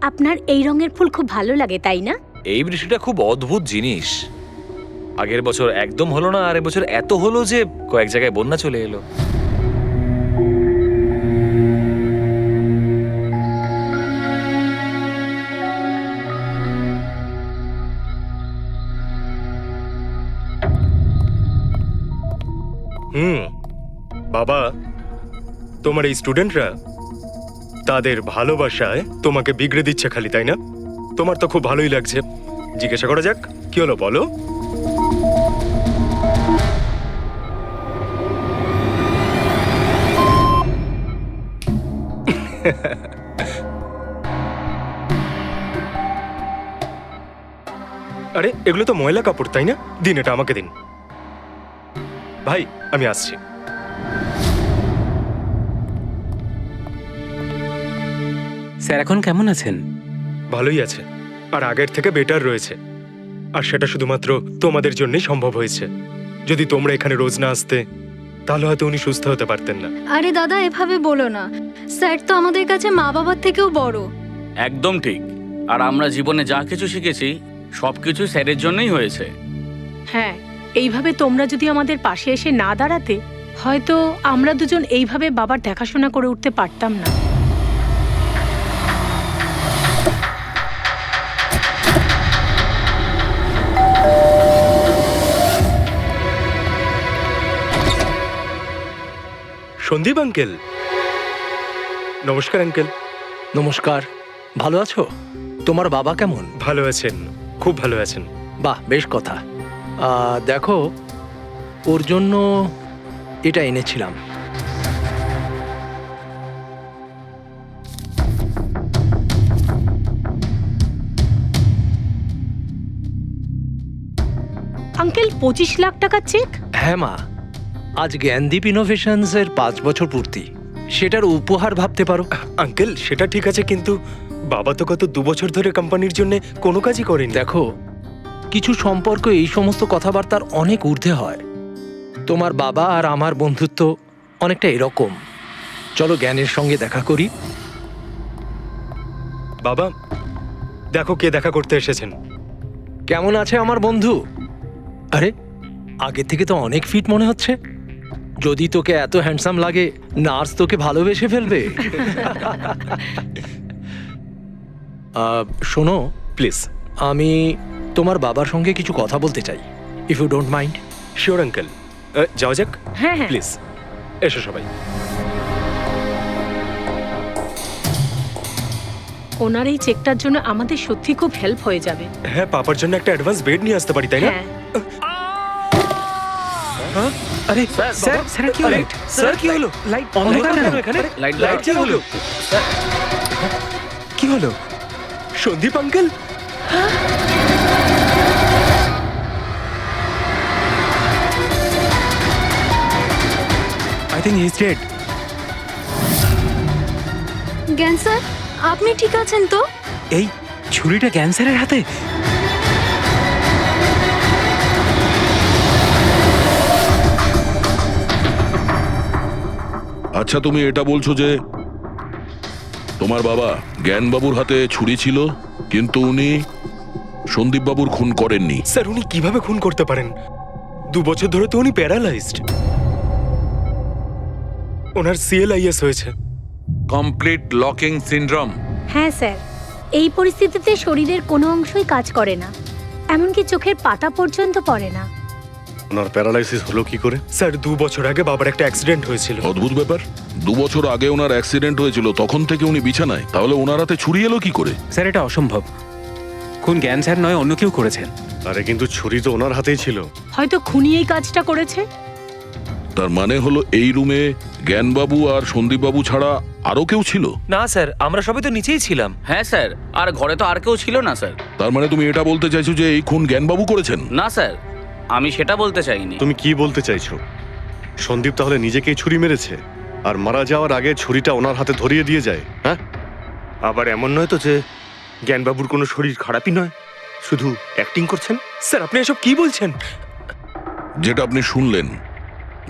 আপনার এই রঙের ফুল খুব ভালো লাগে, তাই না? এই বৃষ্টিটা খুব অদ্ভুত জিনিস। আগের বছর একদম হলো না, আর এবছর এত হলো যে কয়েক জায়গায় বন্যা চলে এলো। বাবা, তোমার এই স্টুডেন্টরা তাদের ভালোবাসায় তোমাকে বিগড়ে দিচ্ছে খালি, তাই না? তোমার তো খুব ভালোই লাগছে। জিজ্ঞাসা করা যাক, কি হলো বলো? আরে এগুলো তো ময়লা কাপড়, তাই না? দিন, এটা আমাকে দিন। ভাই, আমি আসছি। স্যার এখন কেমন আছেন? ভালোই আছে, আর আগের থেকে বেটার রয়েছে। আর সেটা শুধুমাত্র তোমাদের জন্যই সম্ভব হয়েছে। যদি তোমরা এখানে রোজ না আসতে, তাহলে হয়তো উনি সুস্থ হতে পারতেন না। আরে দাদা, এভাবে বলো না। স্যার তো আমাদের কাছে মা বাবার থেকেও বড়। একদম ঠিক। আর আমরা জীবনে যা কিছু শিখেছি সবকিছু স্যারের জন্যই হয়েছে। হ্যাঁ, এইভাবে তোমরা যদি আমাদের পাশে এসে না দাঁড়াতে, হয়তো আমরা দুজন এইভাবে বাবার দেখাশোনা করে উঠতে পারতাম না। সন্দীপ আঙ্কেল, নমস্কার আঙ্কেল। নমস্কার। ভালো আছো? তোমার বাবা কেমন? ভালো আছেন, খুব ভালো আছেন। বাহ, বেশ কথা। দেখো, ওর জন্য এটা এনেছিলাম। আঙ্কেল, 25 লাখ টাকার চেক? হ্যাঁ মা, আজ জ্ঞানদীপ ইনোভেশনস এর 5 বছর পূর্তি। সেটার উপহার ভাবতে পারো। আঙ্কেল, সেটা ঠিক আছে, কিন্তু বাবা তো গত 2 বছর ধরে কোম্পানির জন্য কোনো কাজই করেনি। দেখো, কিছু সম্পর্ক এই সমস্ত কথাবার্তার অনেক ঊর্ধ্বে হয়। তোমার বাবা আর আমার বন্ধুত্ব অনেকটা এরকম। চলো জ্ঞানের সঙ্গে দেখা করি। বাবা, দেখো কে দেখা করতে এসেছেন। কেমন আছে আমার বন্ধু? আরে, আগে থেকে তো অনেক ফিট মনে হচ্ছে। যদি তোকে এত হ্যান্ডসাম লাগে, নার্স তোকে ভালোবেসে ফেলবে। শোনো প্লিজ। আমি তোমার বাবার সঙ্গে কিছু কথা বলতে চাই, if you don't mind. Sure uncle, যাওয়া যাক। হ্যাঁ হ্যাঁ। প্লিজ এসো সবাই। ওনার এই চেকটার জন্য আমাদের সত্যি খুব হেল্প হয়ে যাবে। হ্যাঁ, পাপার জন্য একটা অ্যাডভান্স বেড নিয়ে আসতে পারি, তাই না? হ্যাঁ। আরে স্যার, স্যার কি হলো? স্যার, কি হলো? লাইট অন্ধকার কেন এখানে? লাইট কি হলো? কি হলো? Sandeep uncle, I think he is dead. জ্ঞান স্যার, আপনি ঠিক আছেন তো? এই ছুরিটা ক্যান্সারের হাতে? আচ্ছা, তুমি এটা বলছো যে তোমার বাবা জ্ঞানবাবুর হাতে ছুরি ছিল, কিন্তু উনি সন্দীপবাবুর খুন করেননি। স্যার উনি কিভাবে খুন করতে পারেন? 2 বছর ধরে তো উনি প্যারালাইজড। ওনার সিএলআইএস হয়েছে। Complete locking syndrome. হ্যাঁ স্যার, এই পরিস্থিতিতে শরীরের কোনো অংশই কাজ করে না, এমনকি চোখের পাতা পর্যন্ত পড়ে না। ওনার প্যারালাইসিস হলো কি করে? স্যার 2 বছর আগে বাবার একটা অ্যাক্সিডেন্ট হয়েছিল। অদ্ভুত ব্যাপার, 2 বছর আগে ওনার অ্যাক্সিডেন্ট হয়েছিল, তখন থেকে উনি বিছানায়। তাহলে ওনার হাতে ছুরি এলো কি করে? স্যার এটা অসম্ভব। খুন জ্ঞান স্যার নয়, অন্য কেউ করেছেন। আরে কিন্তু ছুরি তো ওনার হাতেই ছিল। হয়তো খুনি এই কাজটা করেছে। তার মানে হলো এই রুমে জ্ঞানবাবু আর সন্দীপবাবু ছাড়া আরো কেউ ছিল? না স্যার, আমরা সবাই তো নিচেই ছিলাম। হ্যাঁ স্যার, আর ঘরে তো আর কেউ ছিল না স্যার। তার মানে তুমি এটা বলতে চাইছো যে এই খুন জ্ঞানবাবু করেছেন? না স্যার, আমি সেটা বলতে চাইনি। তুমি কি বলতে চাইছো? সন্দীপ তাহলে নিজেকেই ছুরি মেরেছে, আর মারা যাওয়ার আগে ছুরিটা ওনার হাতে ধরিয়ে দিয়ে যায়? হ্যাঁ, আবার এমন নয় তো যে জ্ঞানবাবুর কোনো শরীর খারাপই নয়, শুধু অ্যাক্টিং করছেন। স্যার আপনি এসব কি বলছেন? যেটা আপনি শুনলেন,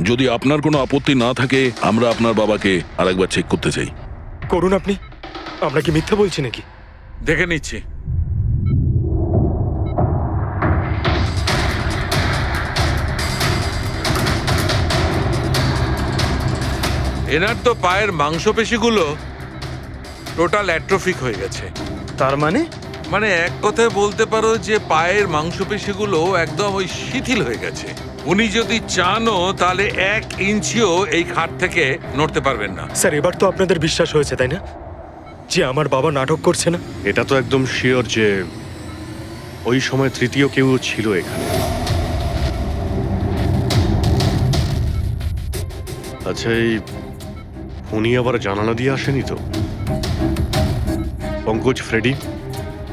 যদি আপনার কোনো আপত্তি না থাকে, আমরা আপনার বাবাকে আরেকবার চেক করতে চাই। করুন আপনি। আমরা কি মিথ্যা বলছি নাকি? দেখে নিচ্ছি। এনার তো পায়ের মাংসপেশিগুলো টোটাল অ্যাট্রোফিক হয়ে গেছে। তার মানে? মানে এক কথায় বলতে পারো যে পায়ের মাংসপেশিগুলো একদম ওই শিথিল হয়ে গেছে। উনি যদি চানও তাহলে 1 ইঞ্চিও এই খাট থেকে নড়তে পারবেন না। স্যার এবার তো আপনাদের বিশ্বাস হয়েছে তাই না, যে আমার বাবা নাটক করছে না? এটা তো একদম শিওর যে ওই সময় তৃতীয় কেউ ছিল এখানে। আচ্ছা, এই উনি আবার জানালা দিয়ে আসেনি তো? পঙ্কজ, ফ্রেডি,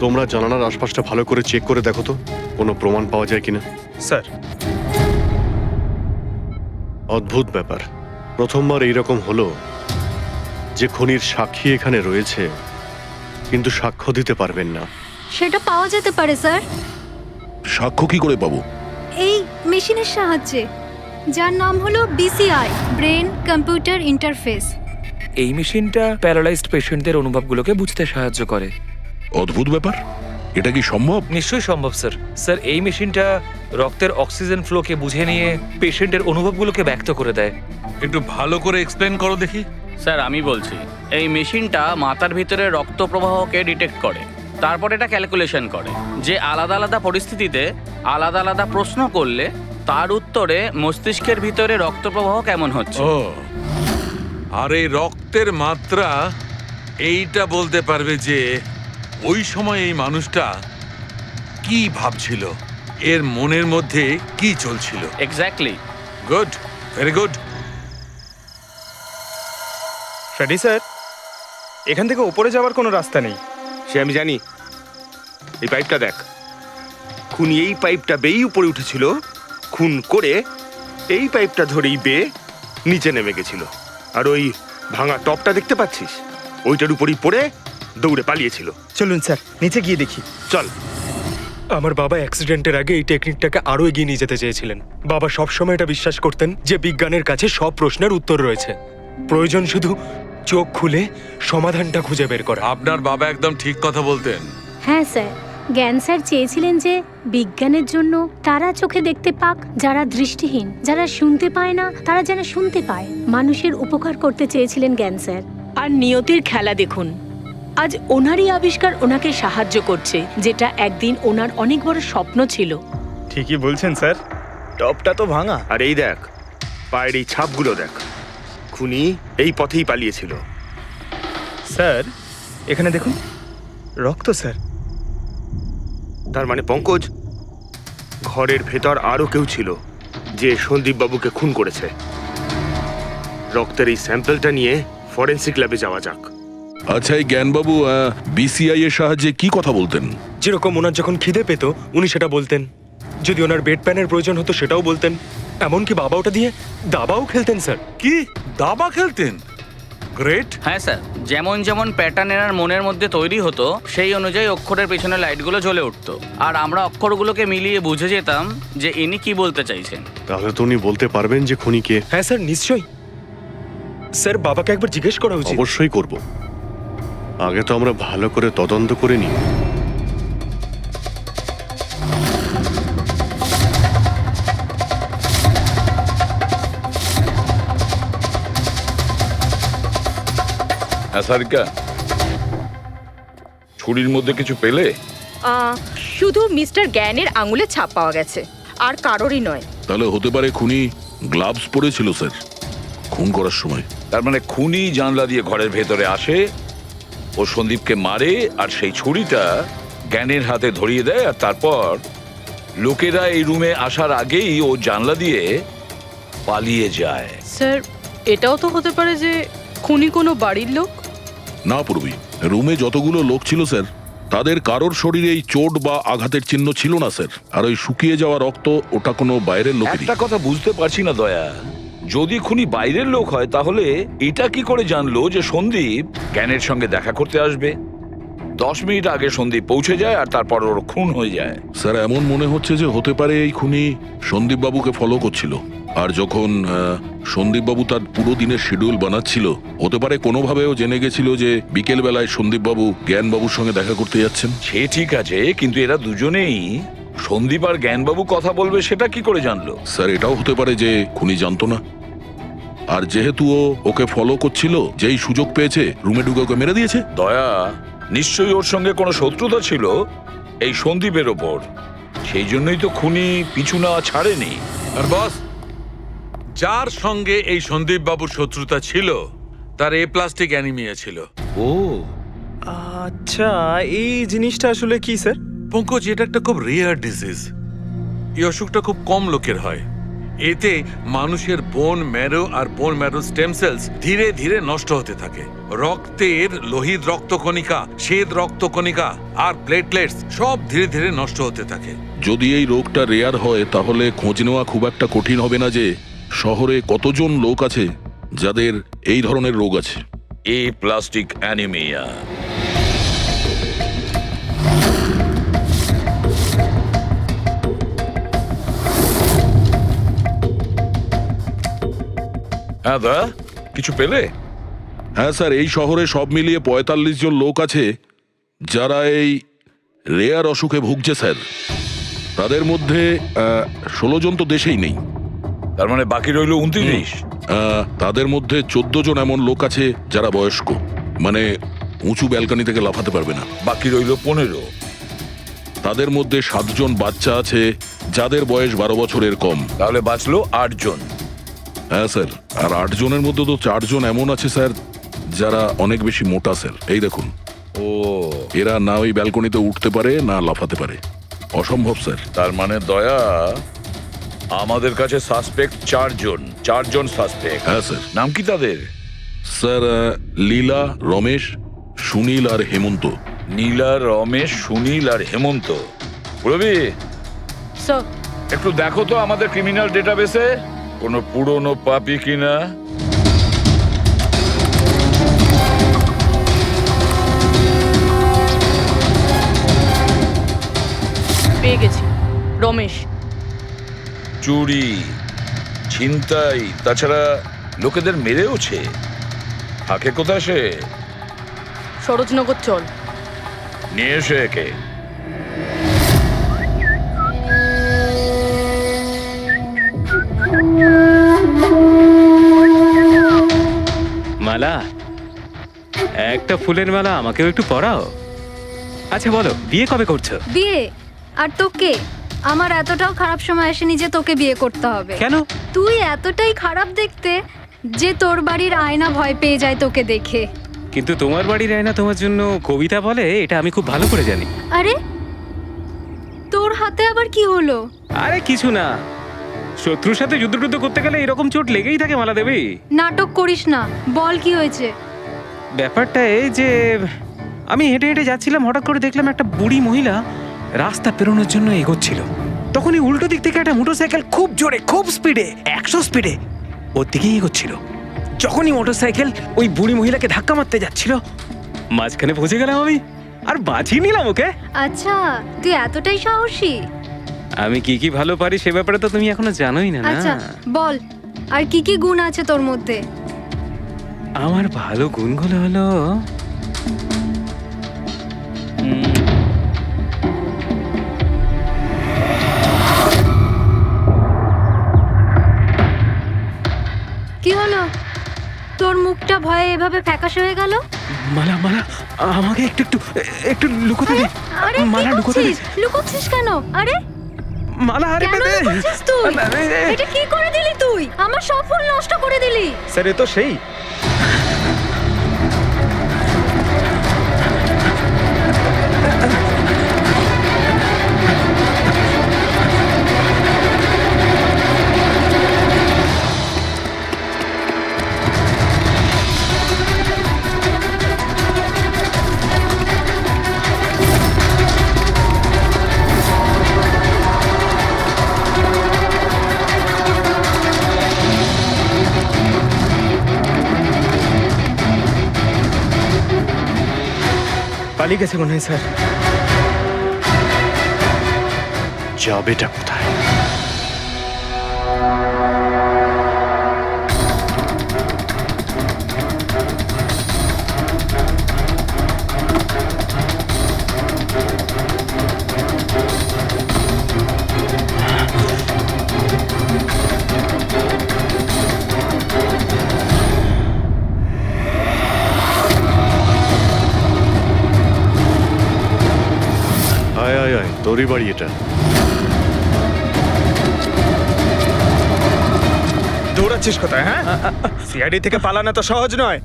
তোমরা জানালার আশপাশটা ভালো করে চেক করে দেখো তো কোনো প্রমাণ পাওয়া যায় কিনা। স্যার, অদ্ভুত ব্যাপার, প্রথমবার এইরকম হলো যে খুনির সাক্ষী এখানে রয়েছে কিন্তু সাক্ষ্য দিতে পারবেন না। সেটা পাওয়া যেতে পারে স্যার, সাক্ষ্য কি করে পাবো? এই মেশিনের সাহায্যে, যার নাম হলো বিসিআই, ব্রেন কম্পিউটার ইন্টারফেস। এই মেশিনটা প্যারালাইজড পেশেন্টদের অনুভবগুলোকে বুঝতে সাহায্য করে। অদ্ভুত ব্যাপার, এটা কি সম্ভব? নিশ্চয়ই সম্ভব স্যার। স্যার এই মেশিনটা রক্তের অক্সিজেন ফ্লোকে বুঝে নিয়ে পেশেন্টের অনুভবগুলোকে ব্যক্ত করে দেয়। একটু ভালো করে এক্সপ্লেন করো দেখি। স্যার আমি বলছি, এই মেশিনটা মাথার ভিতরে রক্ত প্রবাহকে ডিটেক্ট করে, তারপর এটা ক্যালকুলেশন করে যে আলাদা আলাদা পরিস্থিতিতে আলাদা আলাদা প্রশ্ন করলে তার উত্তরে মস্তিষ্কের ভিতরে রক্ত প্রবাহ কেমন হচ্ছে। ও, আর এই রক্তের মাত্রা এইটা বলতে পারবে যে ওই সময় এই মানুষটা কি ভাবছিল, এর মনের মধ্যে কি চলছিল। Exactly. Good, very good. Freddie sir, এখান থেকে ওপরে যাওয়ার কোনো রাস্তা নেই। সে আমি জানি। এই পাইপটা দেখ, খুনি এই পাইপটা বেয়েই উপরে উঠেছিল, খুন করে এই পাইপটা ধরেই বেয়ে নিচে নেমে গেছিল। আর ওই ভাঙা টপটা দেখতে পাচ্ছিস, ওইটার উপরই পড়ে দৌড়ে পালিয়েছিল। চলুন স্যার, নিচে গিয়ে দেখি। চল। আমার বাবা অ্যাক্সিডেন্টের আগে এই টেকনিকটাকে আরো এগিয়ে নিয়ে যেতে চেয়েছিলেন। বাবা সবসময় এটা বিশ্বাস করতেন যে বিজ্ঞানের কাছে সব প্রশ্নের উত্তর রয়েছে, প্রয়োজন শুধু চোখ খুলে সমাধানটা খুঁজে বের করা। আপনার বাবা একদম ঠিক কথা বলতেন। হ্যাঁ স্যার, জ্ঞান স্যার চেয়েছিলেন যে বিজ্ঞানের জন্য তারা চোখে দেখতে পাক যারা দৃষ্টিহীন, যারা শুনতে পায় না তারা যেন শুনতে পায়। মানুষের উপকার করতে চেয়েছিলেন জ্ঞান স্যার। আর নিয়তির খেলা দেখুন, আজ ওনারই আবিষ্কার ওনাকে সাহায্য করছে, যেটা একদিন ওনার অনেক বড় স্বপ্ন ছিল। ঠিকই বলছেন স্যার, টপটা তো ভাঙা। আর এই দেখ, পায়ের এই ছাপগুলো দেখ, খুনি এই পথেই পালিয়েছিল। স্যার এখানে দেখুন, রক্ত স্যার। তার মানে পঙ্কজ, ঘরের ভেতর আরো কেউ ছিল যে সন্দীপ বাবুকে খুন করেছে। রক্তের এই স্যাম্পলটা নিয়ে ফরেন্সিক ল্যাবে যাওয়া যাক। আচ্ছা, এই জ্ঞানবাবু বিসিআই এর সাহায্যে কি কথা বলতেন? যেরকম ওনার যখন খিদে পেত উনি সেটা বলতেন, যদি ওনার বেড প্যানের প্রয়োজন হতো সেটাও বলতেন, এমনকি বাবা ওটা দিয়ে দাবাও খেলতেন স্যার। কি দাবা খেলতেন? গ্রেট। হ্যাঁ স্যার, যেমন যেমন প্যাটার্ন এনার মনের মধ্যে তৈরি হতো সেই অনুযায়ী অক্ষরের পেছনে লাইটগুলো জ্বলে উঠতো, আর আমরা অক্ষরগুলোকে মিলিয়ে বুঝে যেতাম যে ইনি কি বলতে চাইছেন। তাহলে তো উনি বলতে পারবেন যে খুনি কে। হ্যাঁ স্যার, নিশ্চয়ই। স্যার বাবাকে একবার জিজ্ঞেস করা উচিত। অবশ্যই করব, আগে তো আমরা ভালো করে তদন্ত করে নিই। সারিকা, ছুরির মধ্যে কিছু পেলে? শুধু মিস্টার জ্ঞানের আঙুলে ছাপ পাওয়া গেছে, আর কারোরই নয়। তাহলে হতে পারে খুনি গ্লাভস পরেছিল স্যার খুন করার সময়। তার মানে খুনি জানলা দিয়ে ঘরের ভেতরে আসে, ও সন্দীপকে মারে, আর সেই ছুরিটা জ্ঞানের হাতে ধরিয়ে দেয়, আর তারপর লোকেরা এই রুমে আসার আগেই ও জানলা দিয়ে পালিয়ে যায়। স্যার, এটাও তো হতে পারে যে খুনি কোনো বাড়ির লোক। না পূর্বী, রুমে যতগুলো লোক ছিল স্যার, তাদের কারোর শরীরেই চোট বা আঘাতের চিহ্ন ছিল না স্যার। আর ওই শুকিয়ে যাওয়া রক্ত, ওটা কোনো বাইরের লোকেরই। একটা কথা বুঝতে পারছি না দয়া, যদি খুনি বাইরের লোক হয় তাহলে এটা কি করে জানলো যে সন্দীপ জ্ঞানের সঙ্গে দেখা করতে আসবে? 10 মিনিট আগে সন্দীপ পৌঁছে যায় আর তারপর ওর খুন হয়ে যায়। স্যার এমন মনে হচ্ছে যে হতে পারে এই খুনি সন্দীপ বাবুকে ফলো করছিল। আর যখন সন্দীপবাবু তার পুরো দিনের শিডিউল বানাচ্ছিল, হতে পারে কোনোভাবেও জেনে গেছিল যে বিকেল বেলায় সন্দীপবাবু জ্ঞানবাবুর সঙ্গে দেখা করতে যাচ্ছেন। সে ঠিক আছে, কিন্তু এরা দুজনেই সন্দীপ আর জ্ঞানবাবু কথা বলবে সেটা কি করে জানলো? স্যার, এটাও হতে পারে যে খুনি জানতো না, আর যেহেতু ও ওকে ফলো করছিল, যেই সুযোগ পেয়েছে রুমে ঢুকে ওকে মেরে দিয়েছে। দয়া নিশ্চয়ই ওর সঙ্গে কোনো শত্রুতা ছিল এই সন্দীপের ওপর, সেই জন্যই তো খুনি পিছু না ছাড়েনি। আর বস, যার সঙ্গে এই সন্দীপ বাবুর শত্রুতা ছিল তার প্লাস্টিক অ্যানিমিয়া ছিল। ও আচ্ছা, এই জিনিসটা আসলে কি স্যার? পঙ্কজ, এটা একটা খুব রেয়ার ডিজিজ। এই অসুখটা খুব কম লোকের হয়। এতে মানুষের বোন ম্যারো আর বোন ম্যারো স্টেম সেলস ধীরে ধীরে নষ্ট হতে থাকে। রক্তের লোহিত রক্তকণিকা, শ্বেত রক্তকণিকা আর প্লেটলেটস সব ধীরে ধীরে নষ্ট হতে থাকে। যদি এই রোগটা রেয়ার হয়, তাহলে খোঁজ নেওয়া খুব একটা কঠিন হবে না যে শহরে কতজন লোক আছে যাদের এই ধরনের রোগ আছে। এই প্লাস্টিক অ্যানিমিয়া হ্যাঁ দা, কিছু পেলে? হ্যাঁ স্যার, এই শহরে সব মিলিয়ে ৪৫ জন লোক আছে যারা এই রেয়ার অসুখে ভুগছে স্যার। তাদের মধ্যে ১৬ জন তো দেশেই নেই। তার মানে বাকি রইল ২৯। তাদের মধ্যে ১৪ জন এমন লোক আছে যারা বয়স্ক, মানে উঁচু ব্যালকনি থেকে লাফাতে পারবে না। বাকি রইল ১৫। তাদের মধ্যে ৭ জন বাচ্চা আছে যাদের বয়স ১২ বছরের কম। তাহলে বাঁচলো ৮ জন। হ্যাঁ স্যার, আর ৮ জনের মধ্যে তো ৪ জন এমন আছে স্যার যারা অনেক বেশি মোটা স্যার। এই দেখুন, ও এরা না ওই ব্যালকনিতে উঠতে পারে না লাফাতে পারে। অসম্ভব স্যার। তার মানে দয়া, আমাদের কাছে সাসপেক্ট ৪ জন সাসপেক্ট। হ্যাঁ স্যার। নাম কি তাদের? স্যার, লীলা, রমেশ, সুনীল আর হেমন্ত। নীলা, রমেশ, সুনীল আর হেমন্ত। রবি, স্যার, একটু দেখো তো আমাদের ক্রিমিনাল ডেটাবেসে কোনো পুরনো পাপি কিনা। পেয়ে গেছি, রমেশ। চুরি, ছিনতাই, তাছাড়া লোকেদের মেরেওছে। থাকে কোথায় সে? সরোজনগর চল। নিয়ে এসে একে। মালা, একটা ফুলের মালা আমাকেও একটু পরাও। আচ্ছা বলো, বিয়ে কবে করছো? বিয়ে? আর তোকে? আমার এতটাও খারাপ সময় আসেনি যে তোকে বিয়ে করতে হবে। কেন? তুই এতটাই খারাপ দেখতে যে তোর বাড়ির আয়না ভয় পেয়ে যায় তোকে দেখে। কিন্তু তোমার বাড়ির আয়না তোমার জন্য কবিতা বলে, এটা আমি খুব ভালো করে জানি। আরে, তোর হাতে আবার কি হলো? আরে কিছু না, শত্রুর সাথে যুদ্ধ করতে গেলে এরকম চোট লেগেই থাকে মালা দেবী। নাটক করিস না, বল কি হয়েছে? ব্যাপারটা এই যে আমি হেঁটে হেঁটে যাচ্ছিলাম, হঠাৎ করে দেখলাম একটা বুড়ি মহিলা রাস্তা পেরোনোর জন্য এগোচ্ছিল। তখনই উল্টো দিক থেকে একটা মোটরসাইকেল খুব জোরে, খুব স্পিডে, ১০০ স্পিডে ওর দিকেই এগোচ্ছিল। যখনই মোটরসাইকেল ওই বুড়ি মহিলাকে ধাক্কা মারতে যাচ্ছিল, মাঝখানে পৌঁছে গেলাম আমি আর বাঁচিয়ে নিলাম ওকে। আচ্ছা, তুই এতটাই সাহসী? আমি কি কি ভালো পারি সে ব্যাপারে তো তুমি এখনো জানোই না। আচ্ছা বল, আর কি কি গুণ আছে তোর মধ্যে? আমার ভালো গুণগুলো হলো কি হলো? তোর মুখটা ভয়ে এভাবে ফ্যাকাশে হয়ে গেল? মালা, আমাকে একটু একটু একটু লুকোতে দে। আরে মালা, লুকোতে দে। লুকোচ্ছিস কেন? আরে মালা, আরে কেন লুকোচ্ছিস তুই? এটা কি করে দিলি তুই? আমার সব ফুল নষ্ট করে দিলি। স্যার, এ তো সেই। পালিয়ে গেছে মনে হয় স্যার। যাবেটা কোথায়? তোরই বাড়ি এটা। দৌড়াচ্ছিস কোথায়? হ্যাঁ, সিআইডি থেকে পালানো তো সহজ নয়।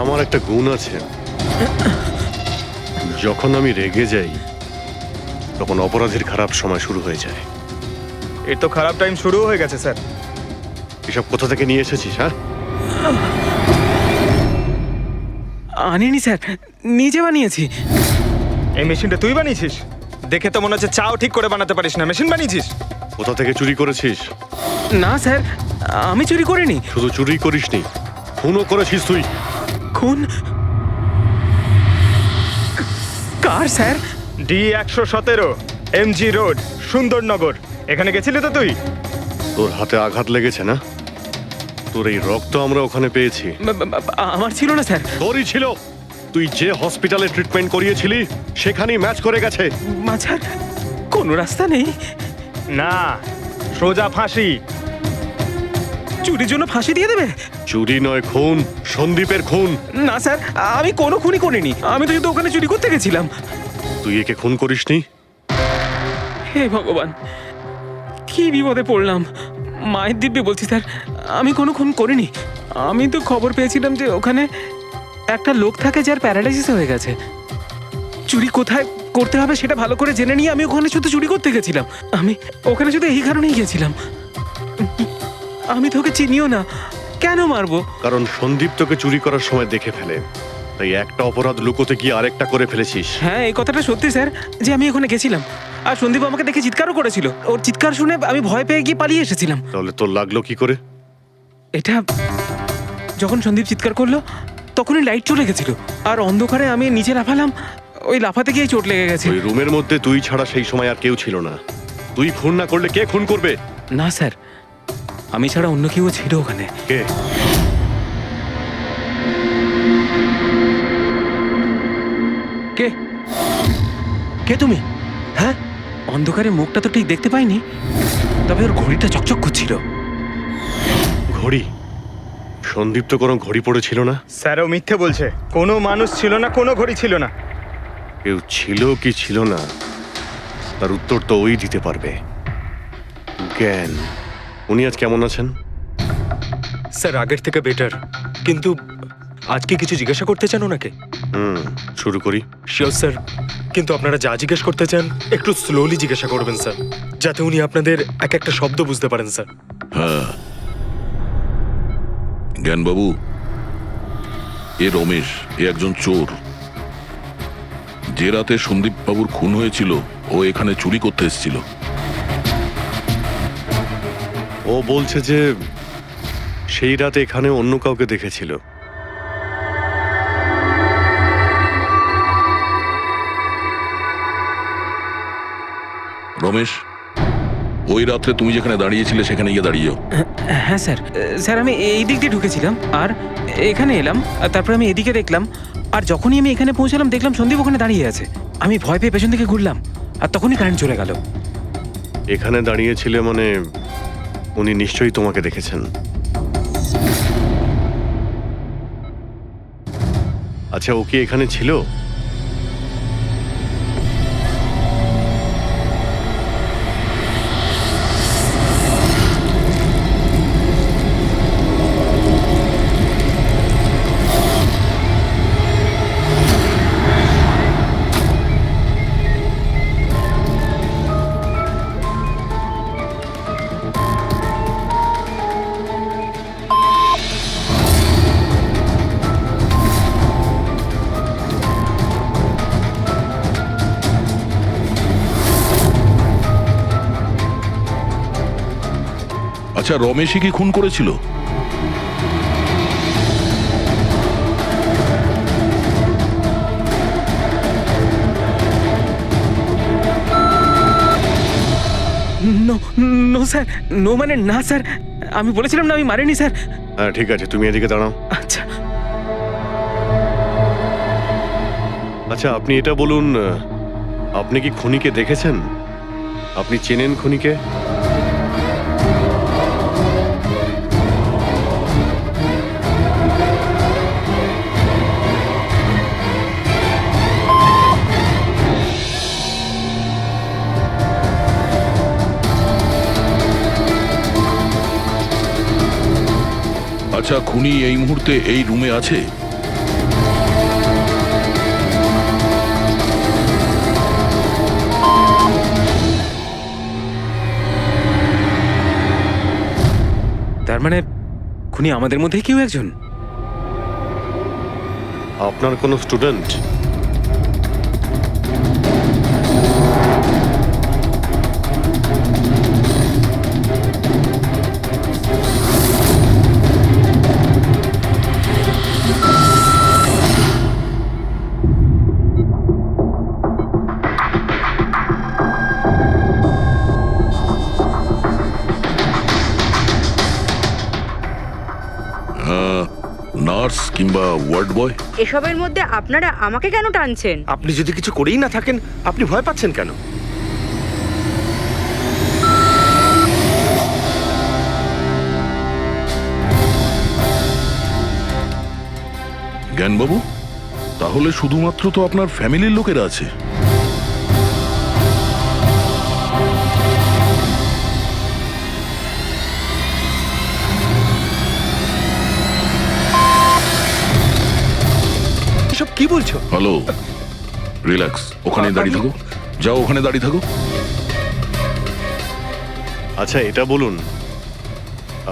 আমার একটা গুণ আছে, যখন আমি রেগে যাই তখন অপরাধীর খারাপ সময় শুরু হয়ে যায়। এর তো খারাপ টাইম শুরু হয়ে গেছে স্যার। এসব কোথা থেকে নিয়ে এসেছিস? হ্যাঁ, আনিনি স্যার, নিজে বানিয়েছি। এই মেশিনটা তুই বানিয়েছিস? দেখে তো মনে হচ্ছে চাও ঠিক করে বানাতে পারিস না, মেশিন বানিয়েছিস। কোথা থেকে চুরি করেছিস? না স্যার, আমি চুরি করিনি। শুধু চুরি করিসনি, খুনও করেছিস তুই। খুন? কার sir? D117 MG road, Sundarnagar. এখানে গেছিলি তো তুই? তোর হাতে আঘাত লেগেছে না? তোর এই রক্ত আমরা ওখানে পেয়েছি। আমার ছিল না স্যার। তোরই ছিল। তুই যে হসপিটালে ট্রিটমেন্ট করিয়েছিলি সেখানেই ম্যাচ করে গেছে। মাঝার কোনো রাস্তা নেই? না, সোজা ফাঁসি। চুরির জন্য ফাঁসি দিয়ে দেবে? চুরি নয়, খুন, সন্দীপের খুন। না স্যার, আমি কোনো খুনই করিনি। আমি তো শুধু ওখানে চুরি করতে গেছিলাম। তুই একে খুন করিসনি? হে ভগবান, কি বিপদে পড়লাম। মায়ের দিব্যে বলছি স্যার, আমি কোনো খুন করিনি। আমি তো খবর পেয়েছিলাম যে ওখানে একটা লোক থাকে যার প্যারালাইসিস হয়ে গেছে। চুরি কোথায় করতে হবে সেটা ভালো করে জেনে নিয়ে আমি ওখানে শুধু চুরি করতে গেছিলাম। আমি ওখানে শুধু এই কারণেই গেছিলাম। আমি তোকে চিনিও না, কেন মারবো? কারণ সন্দীপ তোকে চুরি করার সময় দেখে ফেলে, তাই একটা অপরাধ লুকোতে গিয়ে আরেকটা করে ফেলেছিস। হ্যাঁ, এই কথাটা সত্যি স্যার যে আমি ওখানে গেছিলাম। আর সন্দীপ আমাকে দেখে চিৎকারও করেছিল। ওর চিৎকার শুনে আমি ভয় পেয়ে গিয়ে পালিয়ে এসেছিলাম। তাহলে তোর লাগলো কি করে? এটা যখন সন্দীপ চিৎকার করলো তখনই লাইট চলে গেছিল, আর অন্ধকারে আমি নিচে লাফালাম। ওই লাফাতে গিয়ে চোট লেগে গেছে। ওই রুমের মধ্যে তুই ছাড়া সেই সময় আর কেউ ছিল না। তুই খুন না করলে কে খুন করবে? না স্যার, আমি ছাড়া অন্য কেউ ছিল ওখানে। কে? কে কে তুমি? হ্যাঁ, অন্ধকারে মুখটা তো ঠিক দেখতে পাইনি, তবে ওর ঘড়িটা চকচক করছিল। ঘড়ি? সন্দীপ তো কোনো ঘড়ি পড়েছিল না। স্যারও মিথ্যে বলছে। কোনো মানুষ ছিল না, কোনো ঘড়ি ছিল না। কেউ ছিল কি ছিল না তার উত্তর তো ওই দিতে পারবে। জ্ঞান, উনি আজ কেমন আছেন? স্যার আগের থেকে বেটার, কিন্তু আজকে কিছু জিজ্ঞাসা করতে চান ওনাকে? শুরু করি। শিওর স্যার, কিন্তু আপনারা যা জিজ্ঞেস করতে চান একটু স্লোলি জিজ্ঞাসা করবেন স্যার, যাতে উনি আপনাদের এক একটা শব্দ বুঝতে পারেন স্যার। হ্যাঁ, জ্ঞানবাবু, এ রমেশ, এ একজন চোর। যে রাতে সন্দীপ বাবুর খুন হয়েছিল ও এখানে চুরি করতে এসেছিল। ও বলছে যে সেই রাতে এখানে অন্য কাউকে দেখেছিল। রমেশ, ওই রাত্রে তুমি যেখানে দাঁড়িয়েছিলে সেখানে গিয়ে দাঁড়িয়েও। হ্যাঁ স্যার, স্যার আমি এই দিক দিয়ে ঢুকেছিলাম আর এখানে এলাম, আর তারপর আমি এদিকে দেখলাম, আর যখনই আমি এখানে পৌঁছালাম দেখলাম সন্দীপ ওখানে দাঁড়িয়ে আছে। আমি ভয় পেয়ে পেছন থেকে ঘুরলাম, আর তখনই কারেন্ট চলে গেল। এখানে দাঁড়িয়েছিলে মানে উনি নিশ্চয়ই তোমাকে দেখেছেন। আচ্ছা, ও কি এখানে ছিল? আচ্ছা, রমেশই কি খুন করেছিল? নো নো স্যার, নো মানে না স্যার, আমি বলেছিলাম না আমি মারিনি স্যার। হ্যাঁ ঠিক আছে, তুমি এদিকে দাঁড়াও। আচ্ছা আচ্ছা, আপনি এটা বলুন, আপনি কি খুনিকে দেখেছেন? আপনি চেনেন খুনিকে? খুনি এই মুহূর্তে এই রুমে আছে? তার মানে খুনি আমাদের মধ্যেই কেউ একজন। আপনার কোনো স্টুডেন্ট? নার্স কিংবা ওয়ার্ড বয়? এসবের মধ্যে আপনারা আমাকে কেন টানছেন? আপনি যদি কিছু করেই না থাকেন, আপনি ভয় পাচ্ছেন কেন? জ্ঞানবাবু, তাহলে শুধুমাত্র তো আপনার ফ্যামিলির লোকেরা আছে। এসব কি বলছো? হ্যালো, রিল্যাক্স, ওখানে দাঁড়িয়ে থাকো। যাও, ওখানে দাঁড়িয়ে থাকো। আচ্ছা, এটা বলুন,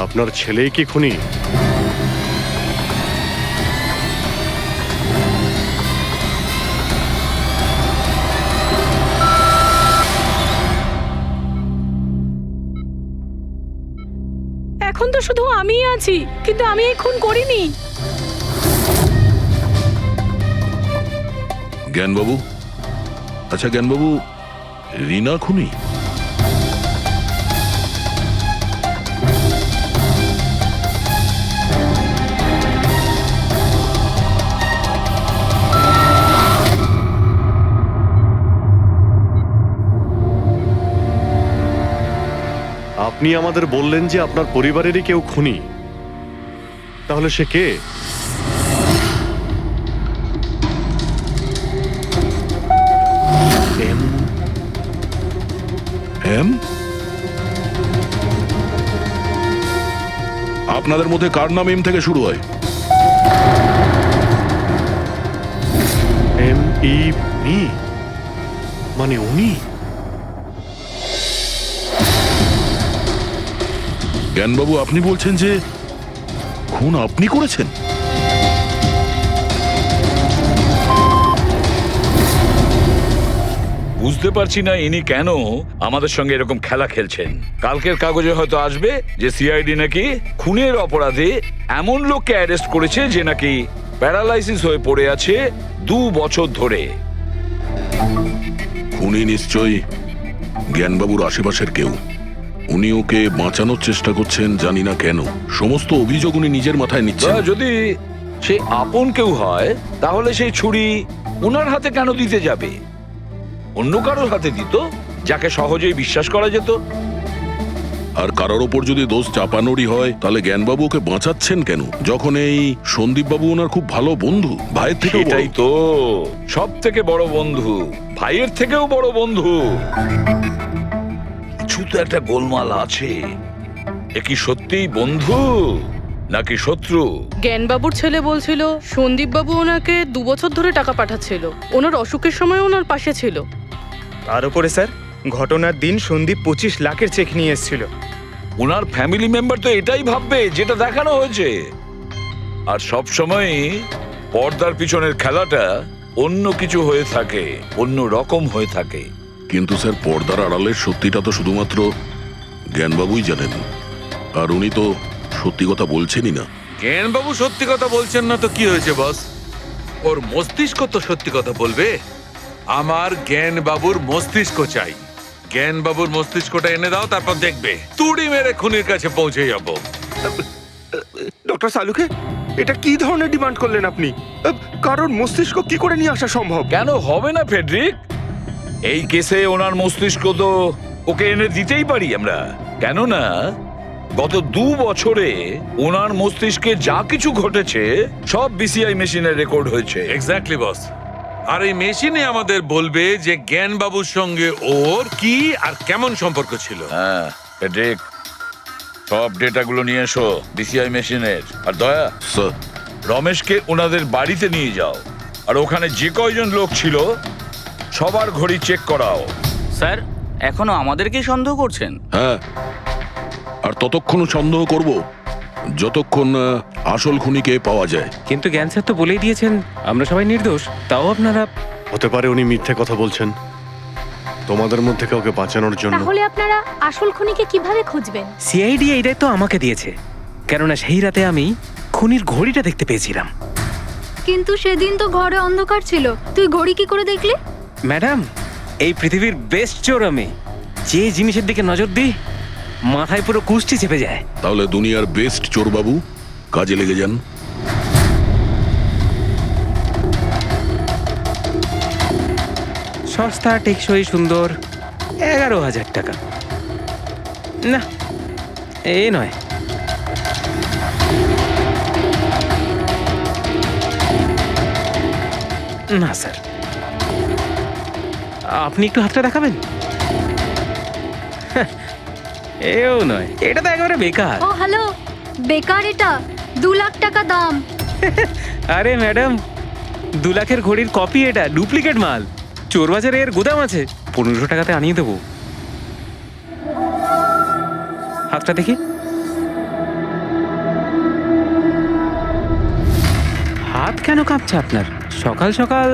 আপনার ছেলেই কি খুনি? এখন তো শুধু আমিই আছি, কিন্তু আমি এই খুন করিনি। জ্ঞানবাবু, আচ্ছা জ্ঞানবাবু, রিনা খুনি? আপনি আমাদের বললেন যে আপনার পরিবারেরই কেউ খুনি, তাহলে সে কে? এম? আপনাদের মধ্যে কার নাম এম থেকে শুরু হয়? মি, মানে উনি? জ্ঞানবাবু, আপনি বলছেন যে খুন আপনি করেছেন? বুঝতে পারছি না ইনি কেন আমাদের সঙ্গে এরকম খেলা খেলছেন। কালকের কাগজে হয়তো আসবে যে সিআইডি নাকি খুনের অপরাধে এমন লোককে অ্যারেস্ট করেছে যে নাকি প্যারালাইসিস হয়ে পড়ে আছে 2 বছর ধরে। খুনি নিশ্চয়ই জ্ঞানবাবুর আশেপাশের কেউ। উনি ওকে বাঁচানোর চেষ্টা করছেন, জানি না কেন। সমস্ত অভিযোগ উনি নিজের মাথায় নিচ্ছেন। যদি সে আপন কেউ হয় তাহলে সেই ছুরি ওনার হাতে কেন দিতে যাবে? অন্য কারোর হাতে দিত, যাকে সহজেই বিশ্বাস করা যেত। আর কারোর ওপর যদি দোষ চাপানোরই হয়, তাহলে জ্ঞানবাবু ওকে বাঁচাচ্ছেন কেন, যখন এই সন্দীপ বাবু ওনার খুব ভালো বন্ধু, ভাইয়ের থেকে? এটাই তো সব থেকে বড় বন্ধু, ভাইয়ের থেকেও বড় বন্ধু। কিছু তো একটা গোলমাল আছে। এ কি সত্যিই বন্ধু নাকি শত্রু? জ্ঞানবাবুর ছেলে বলছিল সন্দীপ বাবু ওনাকে 2 বছর ধরে টাকা পাঠাচ্ছিল, ওনার অসুখের সময় ওনার পাশে ছিল। তার উপরে স্যার, ঘটনার দিন সন্দীপ 25 লাখের চেক নিয়ে এসেছিল। ওনার ফ্যামিলি মেম্বার তো এটাই ভাববে যেটা দেখানো হয়েছে। আর সব সময় পর্দার পিছনের খেলাটা অন্য কিছু হয়ে থাকে, অন্য রকম হয়ে থাকে। কিন্তু স্যার, পর্দার আড়ালের সত্যিটা তো শুধুমাত্র জ্ঞানবাবুই জানেন, আর উনি তো সত্যি কথা বলছেনই না। জ্ঞানবাবু সত্যি কথা বলছেন না তো কি হয়েছে বস? ওর মস্তিষ্ক তো সত্যি কথা বলবে। আমার জ্ঞানবাবুর মস্তিষ্ক চাই। জ্ঞানবাবুর মস্তিষ্কটা এনে দাও, তারপর দেখবে তুড়ি মেরে খুনির কাছে পৌঁছে যাব। ডক্টর সালুকে, এটা কি ধরনের ডিমান্ড করলেন আপনি? কারণ মস্তিষ্ক কি করে নিয়ে আসা সম্ভব? কেন হবে না ফেডরিক? এই কেসে ওনার মস্তিষ্ক তো ওকে এনে দিতেই পারি আমরা। কেননা গত 2 বছরে ওনার মস্তিষ্কে যা কিছু ঘটেছে সব বিসিআই মেশিনে রেকর্ড হয়েছে। এক্স্যাক্টলি বস। আর এই মেশিনে আমাদের বলবে যে জ্ঞানবাবুর সঙ্গে ওর কি আর কেমন সম্পর্ক ছিল। হ্যাঁ ফেডরিক, সব ডেটাগুলো নিয়ে এসো বিসিআই মেশিনের। আর দয়া, স্যার। রমেশকে ওনাদের বাড়িতে নিয়ে যাও, আর ওখানে যে কয়জন লোক ছিল সবার ঘড়ি চেক করাও। স্যার এখনো আমাদেরকেই সন্দেহ করছেন? হ্যাঁ, আর ততক্ষণ সন্দেহ করব যতক্ষণ আসল খুনিকে পাওয়া যায়। কিন্তু জ্ঞান স্যার তো বলেই দিয়েছেন আমরা সবাই নির্দোষ, তাও আপনারা। হতে পারে উনি মিথ্যে কথা বলছেন তোমাদের মধ্যে কাউকে বাঁচানোর জন্য। তাহলে আপনারা আসল খুনিকে কিভাবে খুঁজবেন? সিআইডি এই দায়িত্ব আমাকে দিয়েছে, কেননা সেই রাতে আমি খুনির ঘড়িটা দেখতে পেয়েছিলাম। কিন্তু সেদিন তো ঘরে অন্ধকার ছিল, তুই ঘড়ি কি করে দেখলি? ম্যাডাম, এই পৃথিবীর বেস্ট চোর আমি। যে জিনিসের দিকে নজর দিই মাথায় পুরো কুষ্টি চেপে যায়। তাহলে দুনিয়ার বেস্ট চোর বাবু, কাজে লেগে যান। সস্তা, টেকসই, সুন্দর, 11,000 টাকা। না, এ নয়। না স্যার, আপনি একটু হাতটা দেখাবেন? এও নয়, এটা তো একেবারে বেকার। ও হ্যালো, বেকার এটা, 2 লাখ টাকা দাম। আরে ম্যাডাম, 2 লাখের ঘড়ির কপি, এটা ডুপ্লিকেট মাল। চোর বাজারে এর গুদাম আছে, 1500 টাকাতে আনিয়ে দেবো। হাতটা দেখি। হাত কেন কাঁপছে আপনার সকাল সকাল?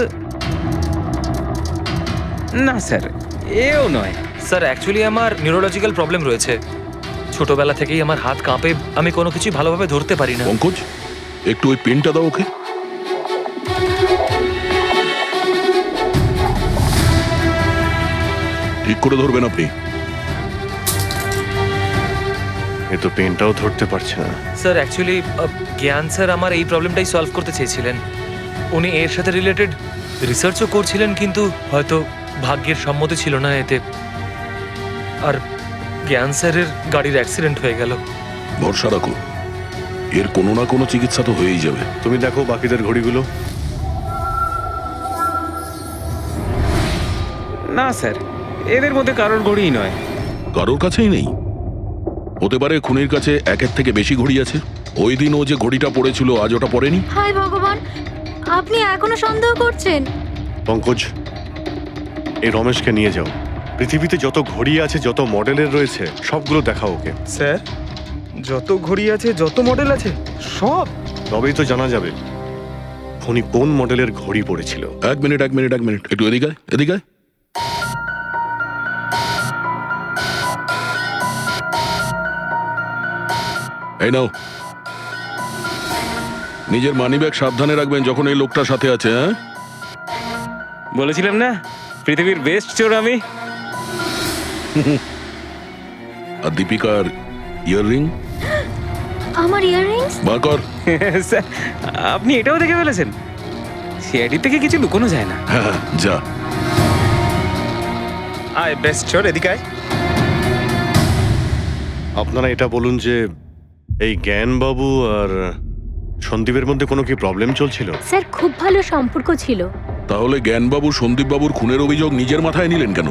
না স্যার, এও নয়। স্যার অ্যাকচুয়ালি আমার নিউরোলজিক্যাল প্রবলেম রয়েছে। ছোটবেলা থেকেই আমার হাত কাঁপে, আমি কোনো কিছু ভালোভাবে ধরতে পারি না। পঙ্কজ, একটু ওই পেনটা দাও ওকে। ঠিক করে ধরবেন আপনি। এ তো পেনটাও ধরতে পারছে না। স্যার অ্যাকচুয়ালি জ্ঞান স্যার আমার এই প্রবলেমটাই সলভ করতে চেয়েছিলেন। উনি এর সাথে রিলেটেড রিসার্চও করছিলেন, কিন্তু হয়তো ভাগ্যের সম্মতি ছিল না এতে। আর জ্ঞান স্যারের গাড়ির অ্যাক্সিডেন্ট হয়ে গেল। ভরসা রাখো, এর কোনো না কোনো চিকিৎসা তো হয়েই যাবে। তুমি দেখো বাকিদের ঘড়িগুলো। না স্যার, এদের মধ্যে কারোর ঘড়িই নয়। কারোর কাছেই নেই? হতে পারে খুনির কাছে একের থেকে বেশি ঘড়ি আছে। ওই দিন ও যে ঘড়িটা পড়েছিল আজ ওটা পড়েনি। হায় ভগবান, আপনি এখনো সন্দেহ করছেন? পঙ্কজ, এই রমেশকে নিয়ে যাও। পৃথিবীতে যত ঘড়ি আছে, যত মডেলের রয়েছে, সবগুলো দেখাও ওকে। স্যার, যত ঘড়ি আছে, যত মডেল আছে, সব? তবেই তো জানা যাবে খুনি কোন মডেলের ঘড়ি পড়েছিল। এক মিনিট, একটু এদিকে আয়, এদিকে আয়। এই নাও, নিজের মানিব্যাগ সাবধানে রাখবেন যখন এই লোকটার সাথে আছে। হ্যাঁ, বলেছিলাম না পৃথিবীর বেস্ট চোর আমি। আর দীপিকার ইয়াররিং আমার ইয়াররিংস? বার কর। স্যার, আপনি এটাও দেখে ফেলেছেন? সিআইডি থেকে কিছু লুকোনো যায় না। হ্যাঁ, যা। আয় বেস্ট চোর, এদিকে আয়। আপনারা এটা বলুন যে এই জ্ঞানবাবু আর সন্দীপের মধ্যে কোনো কি প্রবলেম চলছিল? স্যার খুব ভালো সম্পর্ক ছিল। তাহলে জ্ঞানবাবু সন্দীপবাবুর খুনের অভিযোগ নিজের মাথায় নিলেন কেন?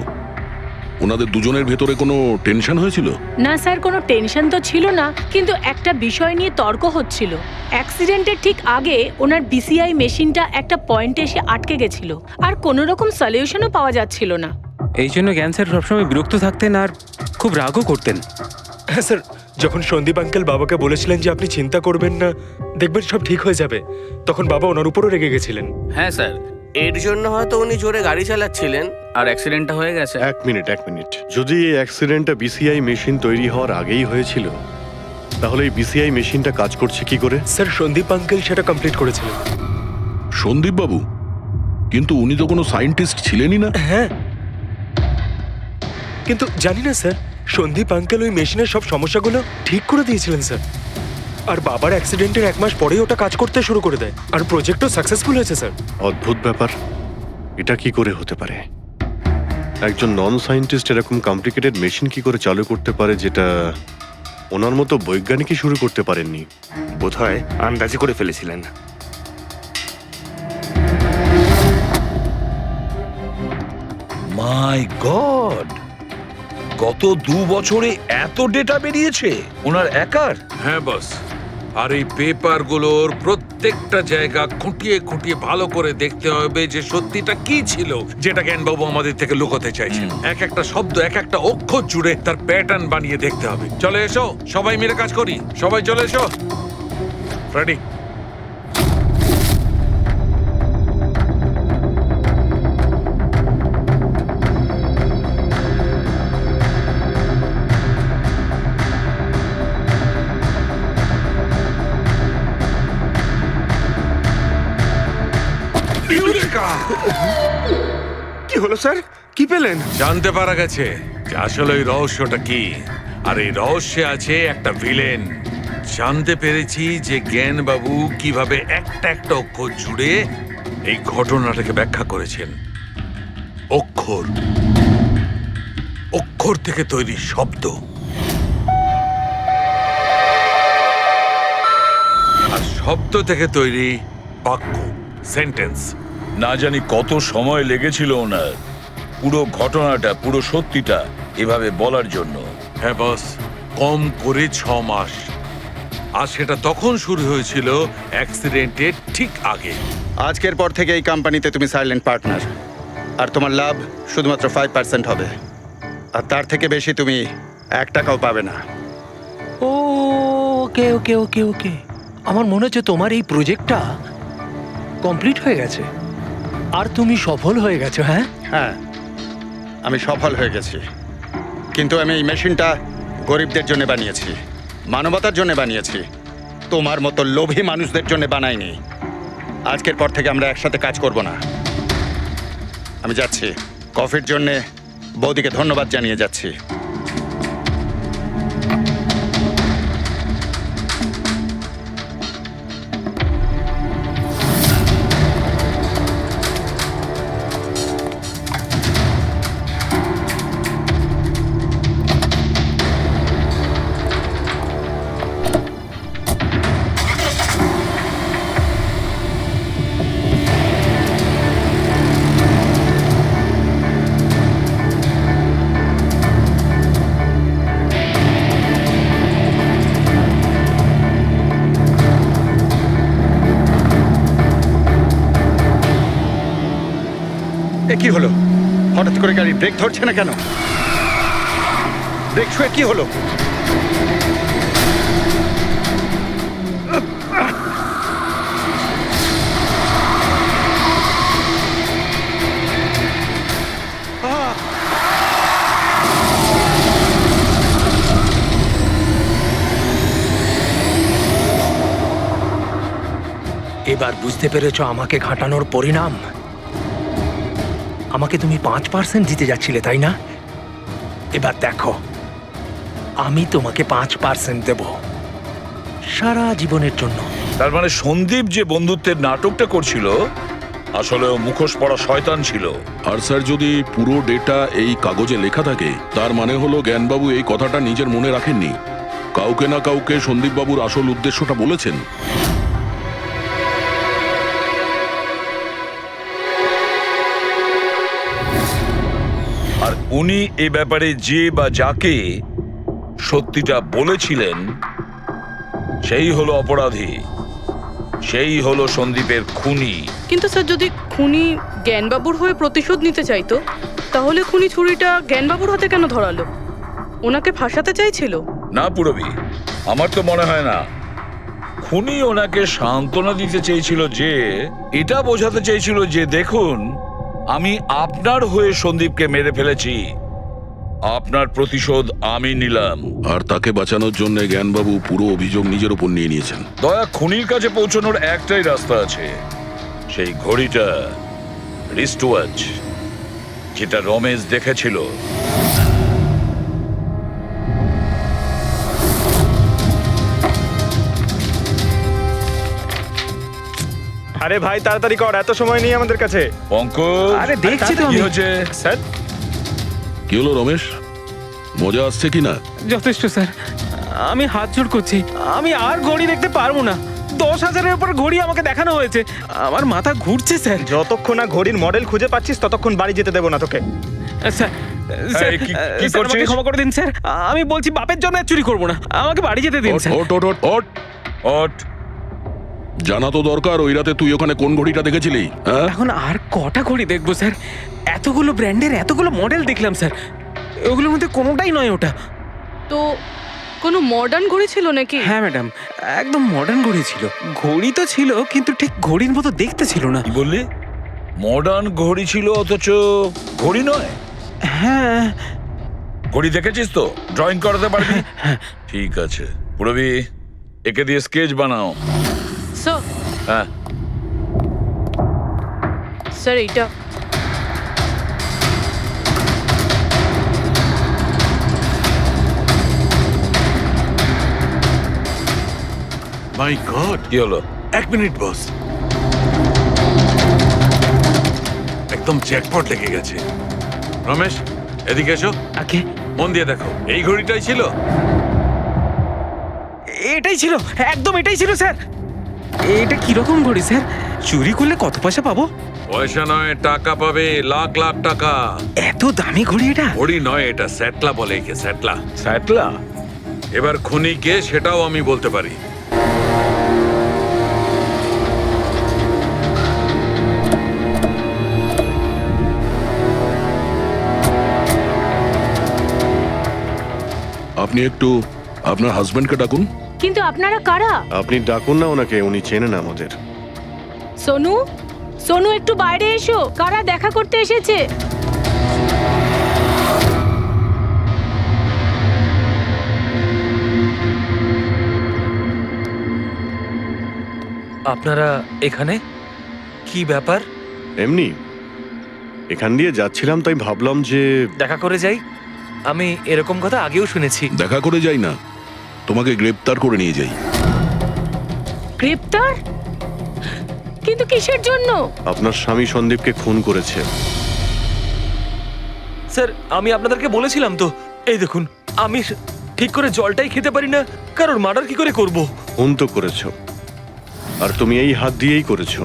ওনাদের দুজনের ভেতরে কোনো টেনশন হয়েছিল? না স্যার, কোনো টেনশন তো ছিল না, কিন্তু একটা বিষয় নিয়ে তর্ক হচ্ছিল। অ্যাক্সিডেন্টের ঠিক আগে ওনার বিসিআই মেশিনটা একটা পয়েন্টে এসে আটকে গেছিল, আর কোনো রকম সলিউশনও পাওয়া যাচ্ছিল না। এই জন্য জ্ঞান স্যার সবসময় বিরক্ত থাকতেন আর খুব রাগও করতেন। হ্যাঁ স্যার, যখন সন্দীপ আঙ্কেল বাবাকে বলেছিলেন যে আপনি চিন্তা করবেন না, দেখবেন সব ঠিক হয়ে যাবে, তখন বাবা ওনার উপরও রেগে গেছিলেন। হ্যাঁ স্যার, এর জন্য হয়তো উনি জোরে গাড়ি চালাচ্ছিলেন আর অ্যাক্সিডেন্টটা হয়ে গেছে। এক মিনিট। যদি এই অ্যাক্সিডেন্টটা বিসিআই মেশিন তৈরি হওয়ার আগেই হয়েছিল, তাহলে এই বিসিআই মেশিনটা কাজ করছে কি করে? স্যার সন্দীপ আঙ্কেল সেটা কমপ্লিট করেছিলেন। সন্দীপ বাবু? কিন্তু উনি তো কোনো সায়েন্টিস্ট ছিলেনই না। হ্যাঁ, কিন্তু জানি না স্যার, সন্দীপ আঙ্কেল ওই মেশিনের সব সমস্যাগুলো ঠিক করে দিয়েছিলেন স্যার। আর বাবার অ্যাক্সিডেন্টের 1 মাস পরেই ওটা কাজ করতে শুরু করে দেয়, আর প্রজেক্টও সাকসেসফুল হয়েছে স্যার। অদ্ভুত ব্যাপার, এটা কি করে হতে পারে? একজন নন সায়েন্টিস্ট এরকম কমপ্লিকেটেড মেশিন কি করে চালু করতে পারে, যেটা ওনার মতো বৈজ্ঞানিকই শুরু করতে পারেননি? বোধহয় আন্দাজে করে ফেলেছিলেন। মাই গড, গত 2 বছরে এত ডেটা বেরিয়েছে ওনার একার? হ্যাঁ বস, আর এই পেপারগুলোর প্রত্যেকটা জায়গা খুঁটিয়ে খুঁটিয়ে ভালো করে দেখতে হবে যে সত্যিটা কি ছিল যেটা জ্ঞানবাবু আমাদের থেকে লুকোতে চাইছেন। এক একটা শব্দ, এক একটা অক্ষর জুড়ে তার প্যাটার্ন বানিয়ে দেখতে হবে। চলে এসো, সবাই মিলে কাজ করি। সবাই চলে এসো। ফ্রেডি, কি হলো স্যার? কি পেলেন? জানতে পারা গেছে যে আসলে ওই রহস্যটা কি, আর এই রহস্যে আছে একটা ভিলেন। জানতে পেরেছি যে জ্ঞানবাবু কিভাবে একটা একটা অক্ষর জুড়ে এই ঘটনাটাকে ব্যাখ্যা করেছেন। অক্ষর, অক্ষর থেকে তৈরি শব্দ, আর শব্দ থেকে তৈরি বাক্য, সেন্টেন্স। না জানি কত সময় লেগেছিল ওনার পুরো ঘটনাটা, পুরো সত্যিটা এভাবে বলার জন্য। হ্যাঁ বস, কম করে 6 মাস। আর সেটা তখন শুরু হয়েছিল অ্যাক্সিডেন্টের ঠিক আগে। আজকের পর থেকে এই কোম্পানিতে তুমি সাইলেন্ট পার্টনার, আর তোমার লাভ শুধুমাত্র 5% হবে, আর তার থেকে বেশি তুমি 1 টাকাও পাবে না। ও ওকে ওকে ওকে ওকে, আমার মনে হচ্ছে তোমার এই প্রজেক্টটা কমপ্লিট হয়ে গেছে আর তুমি সফল হয়ে গেছো। হ্যাঁ হ্যাঁ, আমি সফল হয়ে গেছি, কিন্তু আমি এই মেশিনটা গরিবদের জন্য বানিয়েছি, মানবতার জন্য বানিয়েছি, তোমার মতো লোভী মানুষদের জন্য বানাইনি। আজকের পর থেকে আমরা একসাথে কাজ করব না। আমি যাচ্ছি, কফির জন্যে বৌদিকে ধন্যবাদ জানিয়ে যাচ্ছি। এ কি হলো? হঠাৎ করে গাড়ি ব্রেক ধরছে না কেন? ব্রেক ছুঁয়ে কি হলো? এবার বুঝতে পেরেছো আমাকে ঘাটানোর পরিণাম? আমাকে তুমি 5% দিতে যাচ্ছিলে, তাই না? এবার দেখো, আমি তোমাকে 5% দেব সারা জীবনের জন্য। তার মানে সন্দীপ যে বন্ধুত্বের নাটকটা করছিল আসলে ও মুখোশ পরা শয়তান ছিল। আর স্যার, যদি পুরো ডেটা এই কাগজে লেখা থাকে তার মানে হলো জ্ঞানবাবু এই কথাটা নিজের মনে রাখেননি, কাউকে না কাউকে সন্দীপবাবুর আসল উদ্দেশ্যটা বলেছেন। আর উনি এ ব্যাপারে যে বা যাকে সত্যিটা বলেছিলেন সেই হলো অপরাধী, সেই হলো সন্দীপের খুনি। কিন্তু স্যার, যদি খুনি জ্ঞানবাবুর হয়ে প্রতিশোধ নিতে চাইতো, তাহলে খুনি ছুরিটা জ্ঞানবাবুর হাতে কেন ধরালো? ওনাকে ফাঁসাতে চাইছিল? না পুরবি, আমার তো মনে হয় না। খুনি ওনাকে সান্ত্বনা দিতে চেয়েছিল, যে এটা বোঝাতে চেয়েছিল যে দেখুন, আমি আপনার হয়ে সন্দীপকে মেরে ফেলেছি, আপনার প্রতিশোধ আমি নিলাম। আর তাকে বাঁচানোর জন্য জ্ঞানবাবু পুরো অভিযোগ নিজের উপর নিয়ে নিয়েছেন। দয়া, খুনির কাছে পৌঁছানোর একটাই রাস্তা আছে, সেই ঘড়িটা, রিস্ট ওয়াচ, যেটা রমেশ দেখেছিল। আরে ভাই তাড়াতাড়ি কর, এত সময় নেই আমাদের কাছে। পঙ্কজ, আরে দেখছি তো কি আমি। হচ্ছে? স্যার, কি হলো রমেশ, মজা আসছে কি না? যথেষ্ট স্যার, আমি হাত জোড় করছি, আমি আর ঘড়ি দেখতে পারবো না। 10,000-এর উপর ঘড়ি আমাকে দেখানো হয়েছে, আমার মাথা ঘুরছে স্যার। যতক্ষণ না ঘড়ির মডেল খুঁজে পাচ্ছিস ততক্ষণ বাড়ি যেতে দেবো না তোকে। স্যার স্যার, এই, কি স্যার, আমাকে করছিস? ক্ষমা করে দিন স্যার। আমি বলছি বাপের জন্য আর চুরি করবো না, আমাকে বাড়ি যেতে দিন স্যার। ওট ওট ওট ওট ওট জানা তো দরকার ওই রাতে তুই ওখানে কোন ঘড়িটা দেখেছিলি, হ্যাঁ? এখন আর কটা ঘড়ি দেখবো স্যার? এতগুলো ব্র্যান্ডের এতগুলো মডেল দেখলাম স্যার, ওগুলোর মধ্যে কোনোটাই নয় ওটা। তো কোনো মডার্ন ঘড়ি ছিল নাকি? হ্যাঁ ম্যাডাম, একদম মডার্ন ঘড়ি ছিল। ঘড়ি তো ছিল কিন্তু ঠিক ঘড়ির মতো দেখতে ছিল না। কি বললি? মডার্ন ঘড়ি ছিল অথচ ঘড়ি নয়? হ্যাঁ। ঘড়ি দেখেছিস তো? ড্রয়িং করাতে পারবি? ঠিক আছে, পুরবি একে দিয়ে স্কেচ বানাও। স্যার, হ্যাঁ, স্যার এইটা মাই গড, কি হলো? 1 মিনিট বস, একদম জ্যাকপট লেগে গেছে। রমেশ, এদিকে এসো। ওকে। মন দিয়ে দেখো, এই ঘড়িটাই ছিল। এটাই ছিল, একদম এটাই ছিল স্যার। এটা কিরকম ঘড়ি স্যার? চুরি করলে কত পয়সা পাবো? পয়সা নয়, টাকা পাবে, লাখ লাখ টাকা। এত দামি ঘড়ি এটা? ঘড়ি নয়, এটা স্যাটলা বলে একে, স্যাটলা। স্যাটলা? এবার খুনি কে সেটাও আমি বলতে পারি। আপনি একটু আপনার হাজবেন্ডকে ডাকুন। কিন্তু আপনারা কারা? আপনি ডাকুন না ওনাকে, উনি চেনেন আমাদের। সোনু, সোনু একটু বাইরে এসো, কারা দেখা করতে এসেছে? আপনারা এখানে? কি ব্যাপার? এমনি এখান দিয়ে যাচ্ছিলাম, তাই ভাবলাম যে দেখা করে যাই। আমি এরকম কথা আগেও শুনেছি। দেখা করে যাই না, তোমাকে গ্রেপ্তার করে নিয়ে যাই। গ্রেপ্তার? কিন্তু কিসের জন্য? আপনার স্বামী সন্দীপকে খুন করেছে। স্যার, আমি আপনাদেরকে বলেছিলাম তো, এই দেখুন, আমি ঠিক করে জলটাই খেতে পারি না, কারণ মার্ডার কি করে করব? খুন তো করেছো, আর তুমি এই হাত দিয়েই করেছো।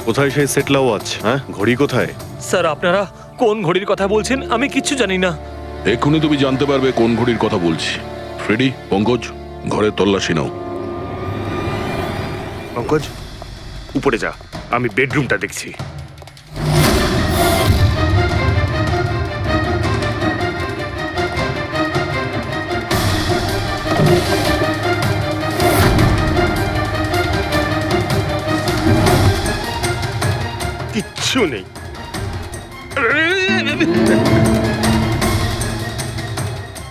কোথায় সেই সেটলা ওয়াচ? হ্যাঁ, ঘড়ি কোথায়? স্যার, আপনারা কোন ঘড়ির কথা বলছেন আমি কিচ্ছু জানি না। এক্ষুনি তুমি জানতে পারবে কোন ঘড়ির কথা বলছি। ফ্রেডি, পঙ্কজ, ঘরের তল্লাশি নাও। পঙ্কজ, উপরে যা, আমি বেডরুমটা দেখছি। কিচ্ছু নেই।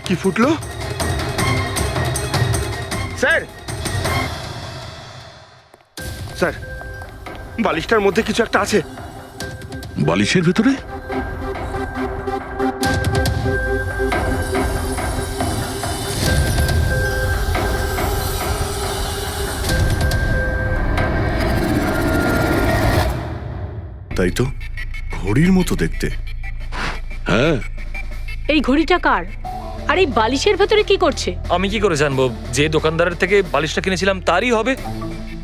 কি ফুটলো? স্যার, স্যার, বালিশটার মধ্যে কিছু একটা আছে। বালিশের ভেতরে? তাই তো, ঘড়ির মতো দেখতে। হ্যাঁ। এই ঘড়িটা কার? আর এই বালিশের ভেতরে কি করছে? আমি কি করে জানবো? যে দোকানদারের থেকে বালিশটা কিনেছিলাম তারই হবে।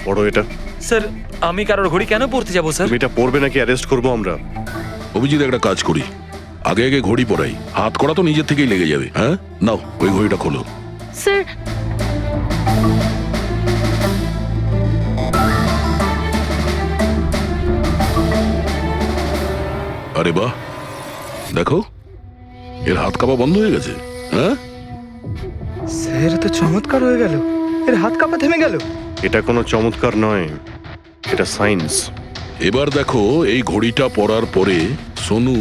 পড়ো এটা। স্যার, আমি কারোর ঘড়ি কেন পড়তে যাবো স্যার? তুমি এটা পড়বে নাকি অ্যারেস্ট করবো আমরা? অভিজিৎ, একটা কাজ করি, আগে আগে ঘড়ি পরাই, হাত করা তো নিজের থেকেই লেগে যাবে। হ্যাঁ, নাও ওই ঘড়িটা খোলো। স্যার, আরে বাহ, দেখো এর হাত কাঁপা বন্ধ হয়ে গেছে। হ্যাঁ স্যার, তো চমৎকার হয়ে গেল, এর হাত কাঁপা থেমে গেল। এটা কোনো চমৎকার নয়, এটা সায়েন্স। এবার দেখো এই ঘড়িটা পরার পরে সোনু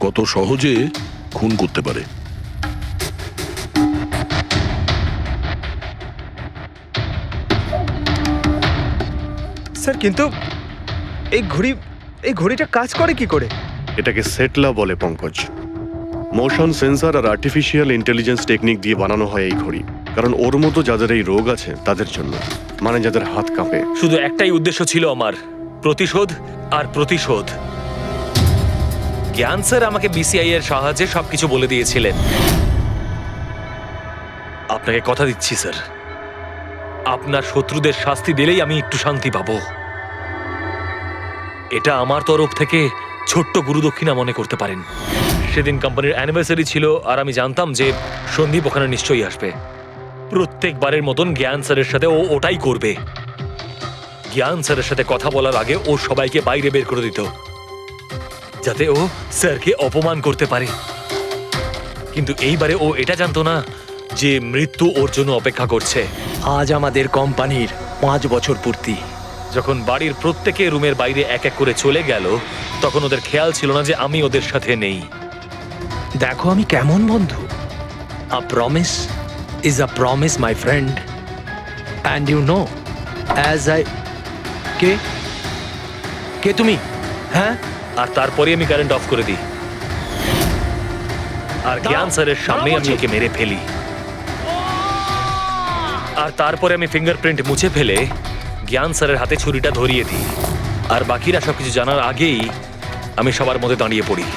কত সহজে খুন করতে পারে। স্যার, কিন্তু এই ঘড়িটা কাজ করে কি করে? এটাকে সেটলা বলে পঙ্কজ। মোশন সেন্সর আর আর্টিফিশিয়াল ইন্টেলিজেন্স টেকনিক দিয়ে বানানো হয় এই ঘড়ি, কারণ ওর মতো যাদের এই রোগ আছে তাদের জন্য, মানে যাদের হাত কাঁপে। শুধু একটাই উদ্দেশ্য ছিল আমার, প্রতিশোধ আর প্রতিশোধ। জ্ঞান স্যার আমাকে বিসিআই এর সাহায্যে সবকিছু বলে দিয়েছিলেন। আপনাকে কথা দিচ্ছি স্যার, আপনার শত্রুদের শাস্তি দিলেই আমি একটু শান্তি পাবো। এটা আমার তরফ থেকে ছোট্ট গুরুদক্ষিণা মনে করতে পারেন। সেদিন কোম্পানির অ্যানিভার্সারি ছিল আর আমি জানতাম যে সন্দীপ ওখানে নিশ্চয়ই আসবে। প্রত্যেকবারের মতন জ্ঞান স্যারের সাথে ও ওটাই করবে। জ্ঞান স্যারের সাথে কথা বলার আগে ও সবাইকে বাইরে বের করে দিত, যাতে ও স্যারকে অপমান করতে পারে। কিন্তু এইবারে ও এটা জানতো না যে মৃত্যু ওর জন্য অপেক্ষা করছে। আজ আমাদের কোম্পানির 5 বছর পূর্তি। যখন বাড়ির প্রত্যেকে রুমের বাইরে এক এক করে চলে গেল, তখন ওদের খেয়াল ছিল না যে আমি ওদের সাথে নেই। দেখো আমি কেমন বন্ধু। A promise is a promise my friend, and you know as I কে কে তুমি? হ্যাঁ, আর তারপরে আমি কারেন্ট অফ করে দিই আর জ্ঞান স্যারের সামনে আমি ওকে মেরে ফেলি। আর তারপরে আমি ফিঙ্গারপ্রিন্ট মুছে ফেলে জ্ঞান স্যারের হাতে ছুরিটা ধরিয়ে দিই। আর বাকিরা সবকিছু জানার আগেই আমি সবার মধ্যে দাঁড়িয়ে পড়ি।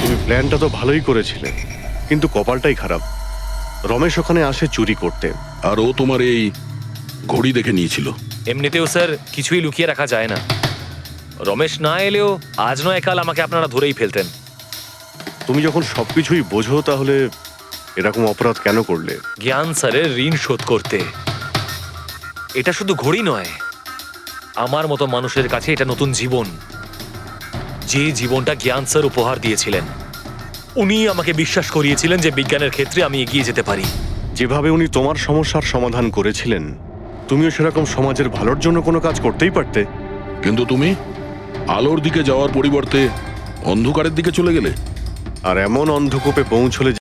তুমি প্ল্যানটা তো ভালোই করেছিলে, কিন্তু কপালটাই খারাপ। রমেশ ওখানে আসে চুরি করতে, আর ও তোমার এই ঘড়ি দেখে নিয়েছিল। এমনিতেও স্যার কিছুই লুকিয়ে রাখা যায় না। রমেশ না এলেও আজ নয় কাল আমাকে আপনারা ধরেই ফেলতেন। তুমি যখন সবকিছুই বোঝো তাহলে এরকম অপরাধ কেন করলে? জ্ঞান স্যারের ঋণ শোধ করতে। এটা শুধু ঘড়ি নয়, আমার মতো মানুষের কাছে এটা নতুন জীবন, যে জীবনটা জ্ঞান স্যার উপহার দিয়েছিলেন। উনি আমাকে বিশ্বাস করিয়েছিলেন যে বিজ্ঞানের ক্ষেত্রে আমি এগিয়ে যেতে পারি। যেভাবে উনি তোমার সমস্যার সমাধান করেছিলেন, তুমিও সেরকম সমাজের ভালোর জন্য কোনো কাজ করতেই পারতে। কিন্তু তুমি আলোর দিকে যাওয়ার পরিবর্তে অন্ধকারের দিকে চলে গেলে। আর এমন অন্ধকূপে পৌঁছলে